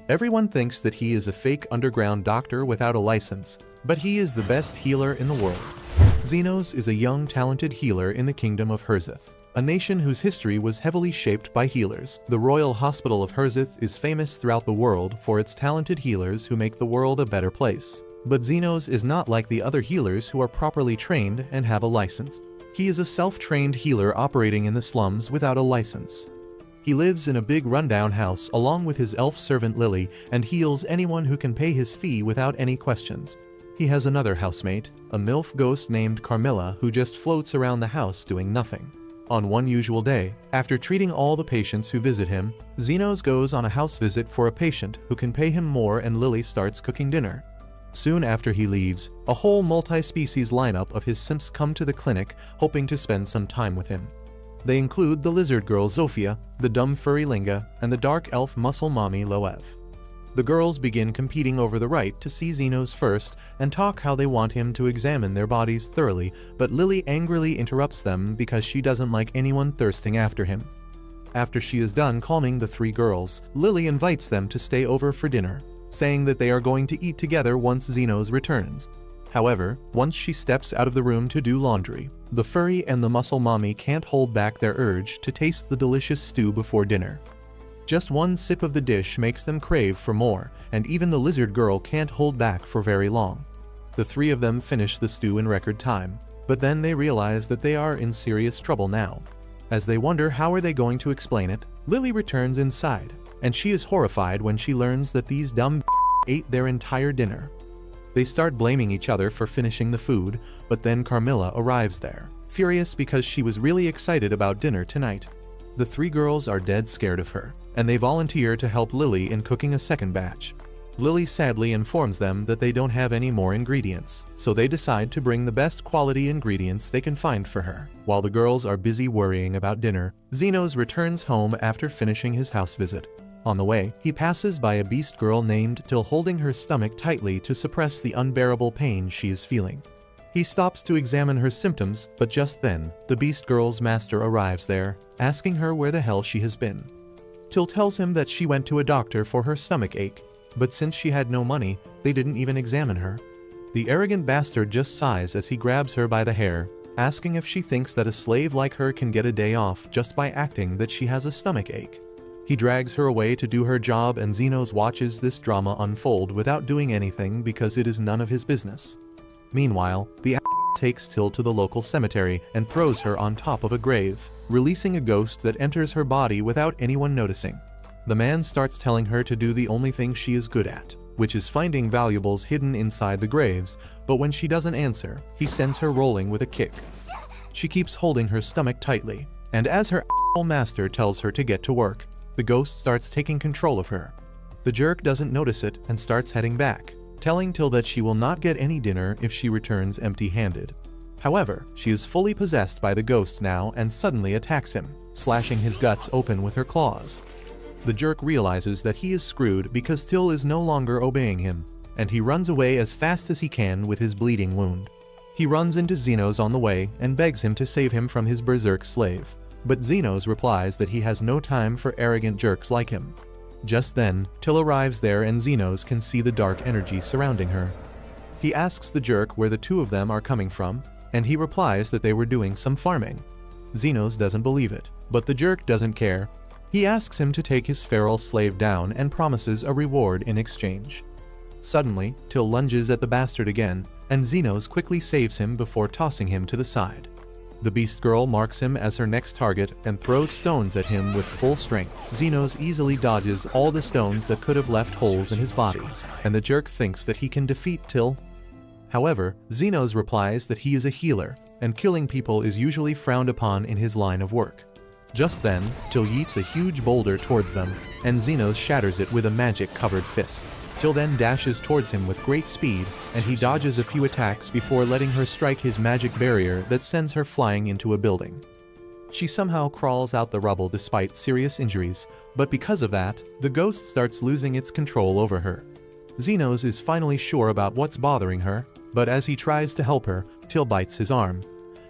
Everyone thinks that he is a fake underground doctor without a license, but he is the best healer in the world. Xenos is a young, talented healer in the kingdom of Herzith, a nation whose history was heavily shaped by healers. The Royal Hospital of Herzith is famous throughout the world for its talented healers who make the world a better place. But Xenos is not like the other healers who are properly trained and have a license. He is a self-trained healer operating in the slums without a license. He lives in a big rundown house along with his elf servant Lily and heals anyone who can pay his fee without any questions. He has another housemate, a MILF ghost named Carmilla, who just floats around the house doing nothing. On one usual day, after treating all the patients who visit him, Xenos goes on a house visit for a patient who can pay him more, and Lily starts cooking dinner. Soon after he leaves, a whole multi-species lineup of his simps come to the clinic hoping to spend some time with him. They include the lizard girl Zofia, the dumb furry Linga, and the dark elf muscle mommy Loev. The girls begin competing over the right to see Xenos first and talk how they want him to examine their bodies thoroughly, but Lily angrily interrupts them because she doesn't like anyone thirsting after him. After she is done calming the three girls, Lily invites them to stay over for dinner, saying that they are going to eat together once Xenos returns. However, once she steps out of the room to do laundry, the furry and the muscle mommy can't hold back their urge to taste the delicious stew before dinner. Just one sip of the dish makes them crave for more, and even the lizard girl can't hold back for very long. The three of them finish the stew in record time, but then they realize that they are in serious trouble now. As they wonder how are they going to explain it, Lily returns inside, and she is horrified when she learns that these dumb ate their entire dinner. They start blaming each other for finishing the food, but then Carmilla arrives there, furious because she was really excited about dinner tonight. The three girls are dead scared of her, and they volunteer to help Lily in cooking a second batch. Lily sadly informs them that they don't have any more ingredients, so they decide to bring the best quality ingredients they can find for her. While the girls are busy worrying about dinner, Xenos returns home after finishing his house visit. On the way, he passes by a beast girl named Till, holding her stomach tightly to suppress the unbearable pain she is feeling. He stops to examine her symptoms, but just then, the beast girl's master arrives there, asking her where the hell she has been. Till tells him that she went to a doctor for her stomach ache, but since she had no money, they didn't even examine her. The arrogant bastard just sighs as he grabs her by the hair, asking if she thinks that a slave like her can get a day off just by acting that she has a stomach ache. He drags her away to do her job, and Xenos watches this drama unfold without doing anything because it is none of his business. Meanwhile, the takes Till to the local cemetery and throws her on top of a grave, releasing a ghost that enters her body without anyone noticing. The man starts telling her to do the only thing she is good at, which is finding valuables hidden inside the graves, but when she doesn't answer, he sends her rolling with a kick. She keeps holding her stomach tightly, and as her master tells her to get to work, the ghost starts taking control of her. The jerk doesn't notice it and starts heading back, telling Till that she will not get any dinner if she returns empty-handed. However, she is fully possessed by the ghost now and suddenly attacks him, slashing his guts open with her claws. The jerk realizes that he is screwed because Till is no longer obeying him, and he runs away as fast as he can with his bleeding wound. He runs into Xenos on the way and begs him to save him from his berserk slave, but Xenos replies that he has no time for arrogant jerks like him. Just then, Till arrives there and Xenos can see the dark energy surrounding her. He asks the jerk where the two of them are coming from, and he replies that they were doing some farming. Xenos doesn't believe it, but the jerk doesn't care. He asks him to take his feral slave down and promises a reward in exchange. Suddenly, Till lunges at the bastard again, and Xenos quickly saves him before tossing him to the side. The beast girl marks him as her next target and throws stones at him with full strength. Xenos easily dodges all the stones that could have left holes in his body, and the jerk thinks that he can defeat Till. However, Xenos replies that he is a healer, and killing people is usually frowned upon in his line of work. Just then, Till yeets a huge boulder towards them, and Xenos shatters it with a magic-covered fist. Till then dashes towards him with great speed, and he dodges a few attacks before letting her strike his magic barrier that sends her flying into a building. She somehow crawls out the rubble despite serious injuries, but because of that, the ghost starts losing its control over her. Xenos is finally sure about what's bothering her, but as he tries to help her, Till bites his arm.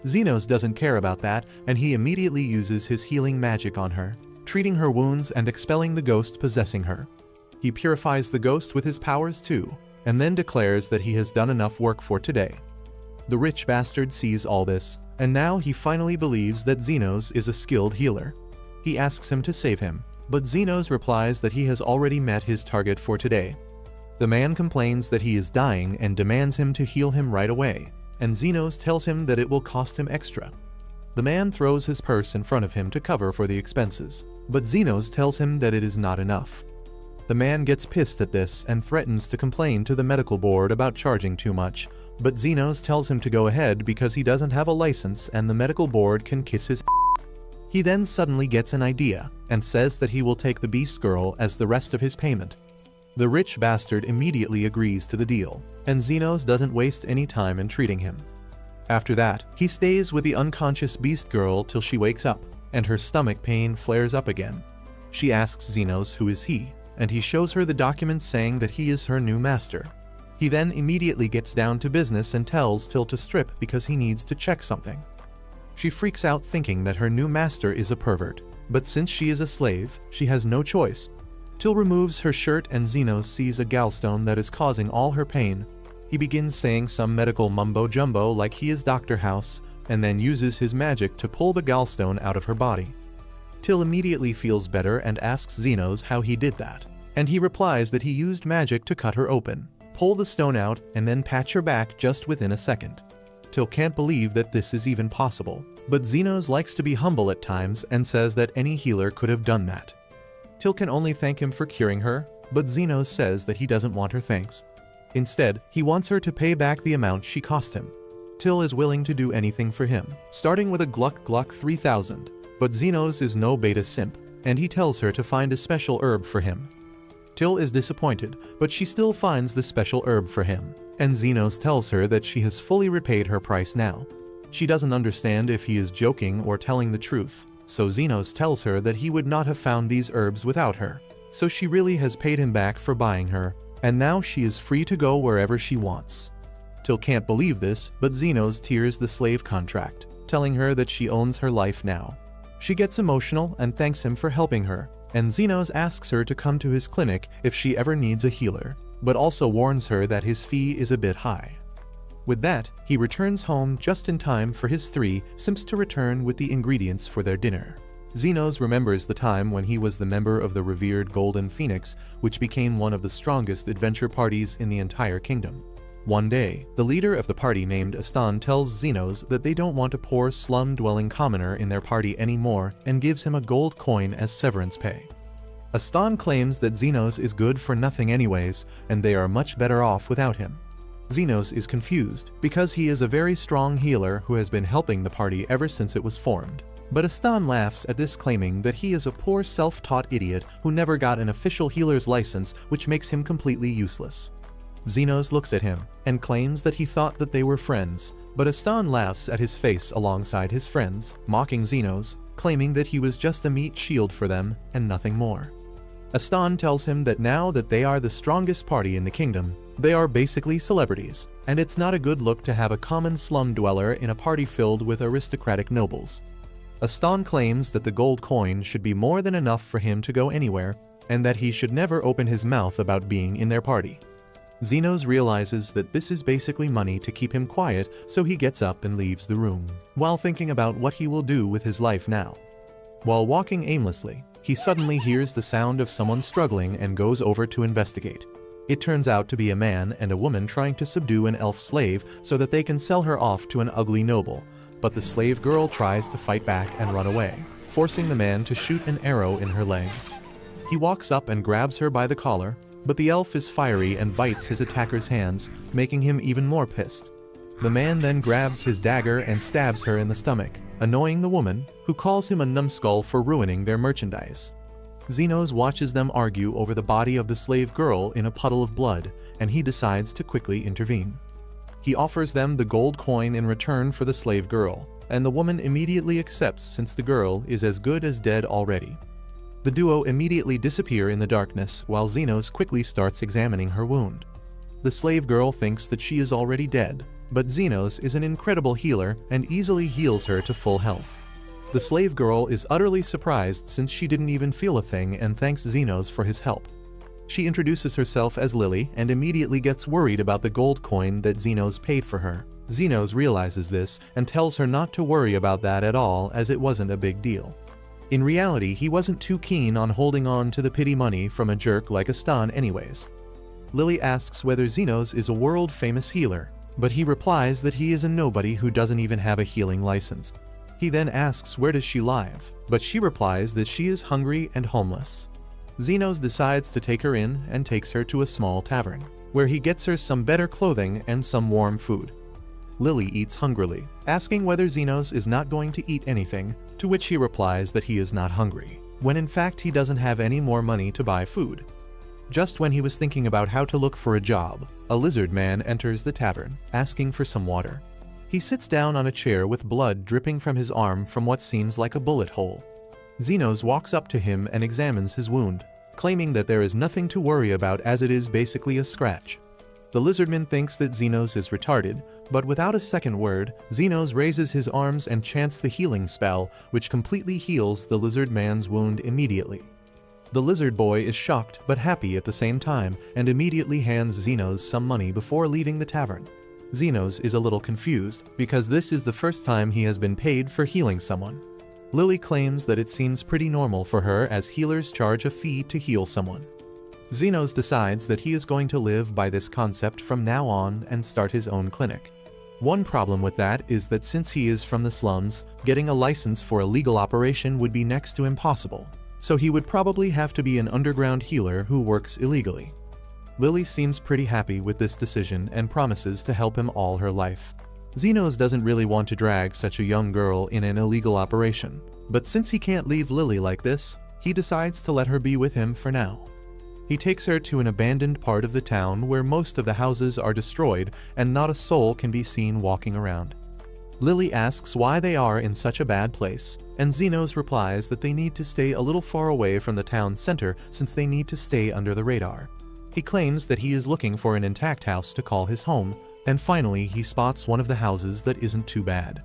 Xenos doesn't care about that, and he immediately uses his healing magic on her, treating her wounds and expelling the ghost possessing her. He purifies the ghost with his powers too, and then declares that he has done enough work for today. The rich bastard sees all this, and now he finally believes that Xenos is a skilled healer. He asks him to save him, but Xenos replies that he has already met his target for today. The man complains that he is dying and demands him to heal him right away, and Xenos tells him that it will cost him extra. The man throws his purse in front of him to cover for the expenses, but Xenos tells him that it is not enough. The man gets pissed at this and threatens to complain to the medical board about charging too much, but Xenos tells him to go ahead because he doesn't have a license and the medical board can kiss his He then suddenly gets an idea and says that he will take the beast girl as the rest of his payment. The rich bastard immediately agrees to the deal, and Xenos doesn't waste any time in treating him. After that, he stays with the unconscious beast girl till she wakes up, and her stomach pain flares up again. She asks Xenos who is he, and he shows her the documents saying that he is her new master. He then immediately gets down to business and tells Till to strip because he needs to check something. She freaks out thinking that her new master is a pervert, but since she is a slave, she has no choice. Till removes her shirt and Xenos sees a gallstone that is causing all her pain. He begins saying some medical mumbo-jumbo like he is Dr. House, and then uses his magic to pull the gallstone out of her body. Till immediately feels better and asks Xenos how he did that, and he replies that he used magic to cut her open, pull the stone out, and then patch her back just within a second. Till can't believe that this is even possible, but Xenos likes to be humble at times and says that any healer could have done that. Till can only thank him for curing her, but Xenos says that he doesn't want her thanks. Instead, he wants her to pay back the amount she cost him. Till is willing to do anything for him, starting with a Gluck Gluck 3000, but Xenos is no beta simp, and he tells her to find a special herb for him. Till is disappointed, but she still finds the special herb for him, and Xenos tells her that she has fully repaid her price now. She doesn't understand if he is joking or telling the truth, so Xenos tells her that he would not have found these herbs without her, so she really has paid him back for buying her, and now she is free to go wherever she wants. Till can't believe this, but Xenos tears the slave contract, telling her that she owns her life now. She gets emotional and thanks him for helping her, and Xenos asks her to come to his clinic if she ever needs a healer, but also warns her that his fee is a bit high. With that, he returns home just in time for his three simps to return with the ingredients for their dinner. Xenos remembers the time when he was the member of the revered Golden Phoenix, which became one of the strongest adventure parties in the entire kingdom. One day, the leader of the party named Aston tells Xenos that they don't want a poor slum-dwelling commoner in their party anymore and gives him a gold coin as severance pay. Aston claims that Xenos is good for nothing anyways, and they are much better off without him. Xenos is confused because he is a very strong healer who has been helping the party ever since it was formed. But Aston laughs at this, claiming that he is a poor self-taught idiot who never got an official healer's license, which makes him completely useless. Xenos looks at him and claims that he thought that they were friends, but Aston laughs at his face alongside his friends, mocking Xenos, claiming that he was just a meat shield for them and nothing more. Aston tells him that now that they are the strongest party in the kingdom, they are basically celebrities, and it's not a good look to have a common slum dweller in a party filled with aristocratic nobles. Aston claims that the gold coin should be more than enough for him to go anywhere, and that he should never open his mouth about being in their party. Xenos realizes that this is basically money to keep him quiet, so he gets up and leaves the room, while thinking about what he will do with his life now. While walking aimlessly, he suddenly hears the sound of someone struggling and goes over to investigate. It turns out to be a man and a woman trying to subdue an elf slave so that they can sell her off to an ugly noble, but the slave girl tries to fight back and run away, forcing the man to shoot an arrow in her leg. He walks up and grabs her by the collar, but the elf is fiery and bites his attacker's hands, making him even more pissed. The man then grabs his dagger and stabs her in the stomach, annoying the woman, who calls him a numbskull for ruining their merchandise. Xenos watches them argue over the body of the slave girl in a puddle of blood, and he decides to quickly intervene. He offers them the gold coin in return for the slave girl, and the woman immediately accepts since the girl is as good as dead already. The duo immediately disappear in the darkness while Xenos quickly starts examining her wound. The slave girl thinks that she is already dead, but Xenos is an incredible healer and easily heals her to full health. The slave girl is utterly surprised since she didn't even feel a thing and thanks Xenos for his help. She introduces herself as Lily and immediately gets worried about the gold coin that Xenos paid for her. Xenos realizes this and tells her not to worry about that at all, as it wasn't a big deal. In reality, he wasn't too keen on holding on to the pity money from a jerk like Astan anyways. Lily asks whether Xenos is a world-famous healer, but he replies that he is a nobody who doesn't even have a healing license. He then asks where does she live, but she replies that she is hungry and homeless. Xenos decides to take her in and takes her to a small tavern, where he gets her some better clothing and some warm food. Lily eats hungrily, asking whether Xenos is not going to eat anything, to which he replies that he is not hungry, when in fact he doesn't have any more money to buy food. Just when he was thinking about how to look for a job, a lizard man enters the tavern, asking for some water. He sits down on a chair with blood dripping from his arm from what seems like a bullet hole. Xenos walks up to him and examines his wound, claiming that there is nothing to worry about as it is basically a scratch. The lizardman thinks that Xenos is retarded, but without a second word, Xenos raises his arms and chants the healing spell, which completely heals the lizard man's wound immediately. The lizard boy is shocked but happy at the same time and immediately hands Xenos some money before leaving the tavern. Xenos is a little confused because this is the first time he has been paid for healing someone. Lily claims that it seems pretty normal for her as healers charge a fee to heal someone. Xenos decides that he is going to live by this concept from now on and start his own clinic. One problem with that is that since he is from the slums, getting a license for a legal operation would be next to impossible, so he would probably have to be an underground healer who works illegally. Lily seems pretty happy with this decision and promises to help him all her life. Xenos doesn't really want to drag such a young girl in an illegal operation, but since he can't leave Lily like this, he decides to let her be with him for now. He takes her to an abandoned part of the town where most of the houses are destroyed and not a soul can be seen walking around. Lily asks why they are in such a bad place, and Xenos replies that they need to stay a little far away from the town center since they need to stay under the radar. He claims that he is looking for an intact house to call his home, and finally he spots one of the houses that isn't too bad.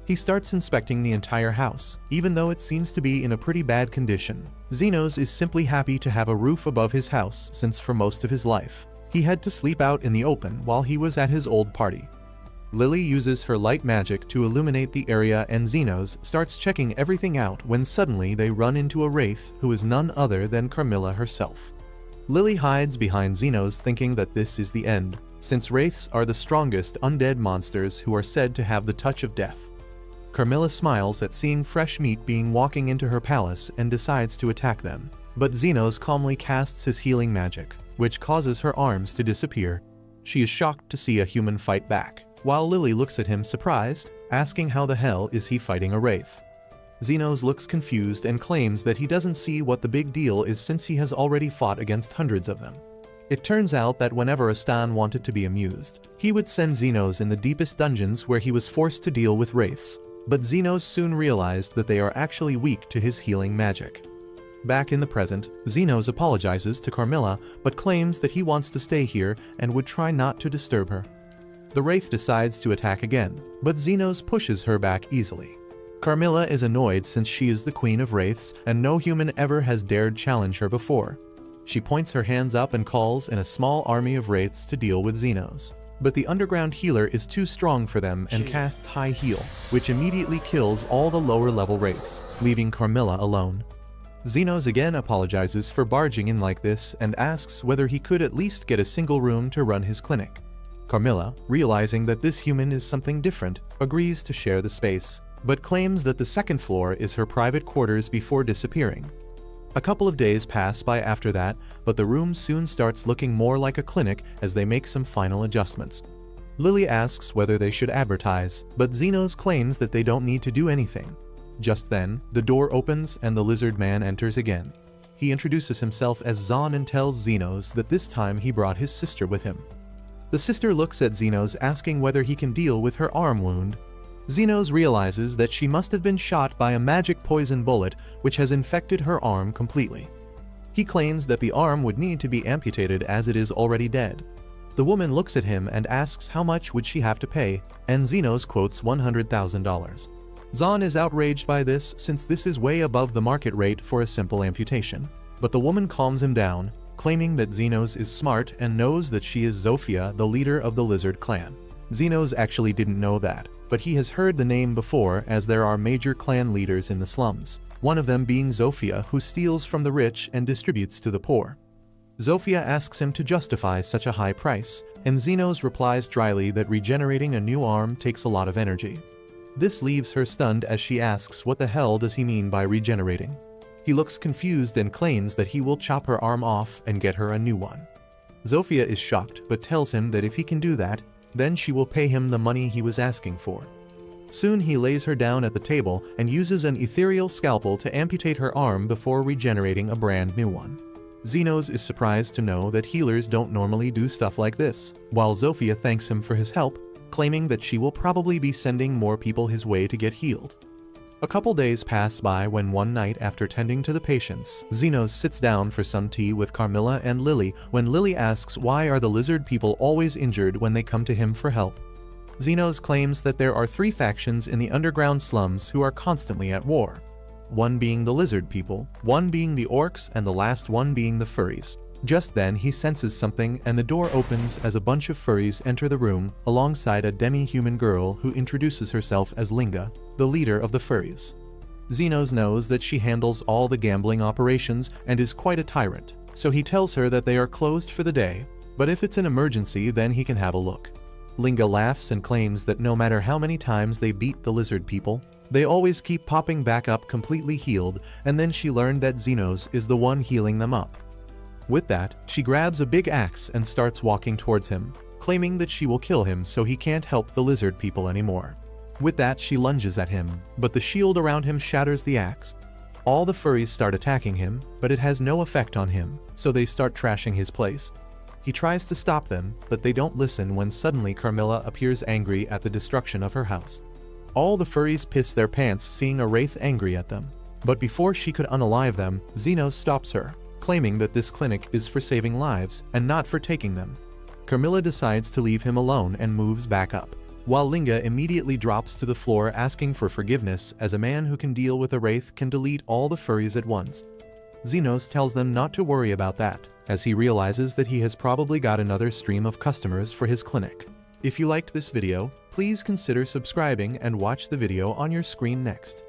He starts inspecting the entire house, even though it seems to be in a pretty bad condition. Xenos is simply happy to have a roof above his house since for most of his life, he had to sleep out in the open while he was at his old party. Lily uses her light magic to illuminate the area and Xenos starts checking everything out when suddenly they run into a wraith who is none other than Carmilla herself. Lily hides behind Xenos thinking that this is the end, since wraiths are the strongest undead monsters who are said to have the touch of death. Carmilla smiles at seeing fresh meat being walking into her palace and decides to attack them, but Xenos calmly casts his healing magic, which causes her arms to disappear. She is shocked to see a human fight back, while Lily looks at him surprised, asking how the hell is he fighting a wraith. Xenos looks confused and claims that he doesn't see what the big deal is since he has already fought against hundreds of them. It turns out that whenever Astan wanted to be amused, he would send Xenos in the deepest dungeons where he was forced to deal with wraiths, but Xenos soon realized that they are actually weak to his healing magic. Back in the present, Xenos apologizes to Carmilla but claims that he wants to stay here and would try not to disturb her. The wraith decides to attack again, but Xenos pushes her back easily. Carmilla is annoyed since she is the queen of wraiths and no human ever has dared challenge her before. She points her hands up and calls in a small army of wraiths to deal with Xenos. But the underground healer is too strong for them and casts High Heal, which immediately kills all the lower level wraiths, leaving Carmilla alone. Xenos again apologizes for barging in like this and asks whether he could at least get a single room to run his clinic. Carmilla, realizing that this human is something different, agrees to share the space, but claims that the second floor is her private quarters before disappearing. A couple of days pass by after that, but the room soon starts looking more like a clinic as they make some final adjustments. Lily asks whether they should advertise, but Xenos claims that they don't need to do anything. Just then, the door opens and the lizard man enters again. He introduces himself as Zahn and tells Xenos that this time he brought his sister with him. The sister looks at Xenos asking whether he can deal with her arm wound. Xenos realizes that she must have been shot by a magic poison bullet which has infected her arm completely. He claims that the arm would need to be amputated as it is already dead. The woman looks at him and asks how much would she have to pay, and Xenos quotes $100,000. Zahn is outraged by this since this is way above the market rate for a simple amputation, but the woman calms him down. claiming that Xenos is smart and knows that she is Zofia, the leader of the lizard clan. Xenos actually didn't know that, but he has heard the name before, as there are major clan leaders in the slums, one of them being Zofia, who steals from the rich and distributes to the poor. Zofia asks him to justify such a high price, and Xenos replies dryly that regenerating a new arm takes a lot of energy. This leaves her stunned as she asks what the hell does he mean by regenerating. He looks confused and claims that he will chop her arm off and get her a new one. Zofia is shocked but tells him that if he can do that, then she will pay him the money he was asking for. Soon he lays her down at the table and uses an ethereal scalpel to amputate her arm before regenerating a brand new one. Xenos is surprised to know that healers don't normally do stuff like this, while Zofia thanks him for his help, claiming that she will probably be sending more people his way to get healed. A couple days pass by when one night after tending to the patients, Xenos sits down for some tea with Carmilla and Lily when Lily asks why are the lizard people always injured when they come to him for help. Xenos claims that there are 3 factions in the underground slums who are constantly at war. One being the lizard people, one being the orcs, and the last one being the furries. Just then he senses something and the door opens as a bunch of furries enter the room alongside a demi-human girl who introduces herself as Linga, the leader of the furries. Xenos knows that she handles all the gambling operations and is quite a tyrant, so he tells her that they are closed for the day, but if it's an emergency then he can have a look. Linga laughs and claims that no matter how many times they beat the lizard people, they always keep popping back up completely healed, and then she learned that Xenos is the one healing them up. With that, she grabs a big axe and starts walking towards him, claiming that she will kill him so he can't help the lizard people anymore. With that, she lunges at him, but the shield around him shatters the axe. All the furries start attacking him, but it has no effect on him, so they start trashing his place. He tries to stop them, but they don't listen when suddenly Carmilla appears angry at the destruction of her house. All the furries piss their pants seeing a wraith angry at them, but before she could unalive them, Xenos stops her, claiming that this clinic is for saving lives and not for taking them. Carmilla decides to leave him alone and moves back up, while Linga immediately drops to the floor asking for forgiveness, as a man who can deal with a wraith can delete all the furries at once. Xenos tells them not to worry about that, as he realizes that he has probably got another stream of customers for his clinic. If you liked this video, please consider subscribing and watch the video on your screen next.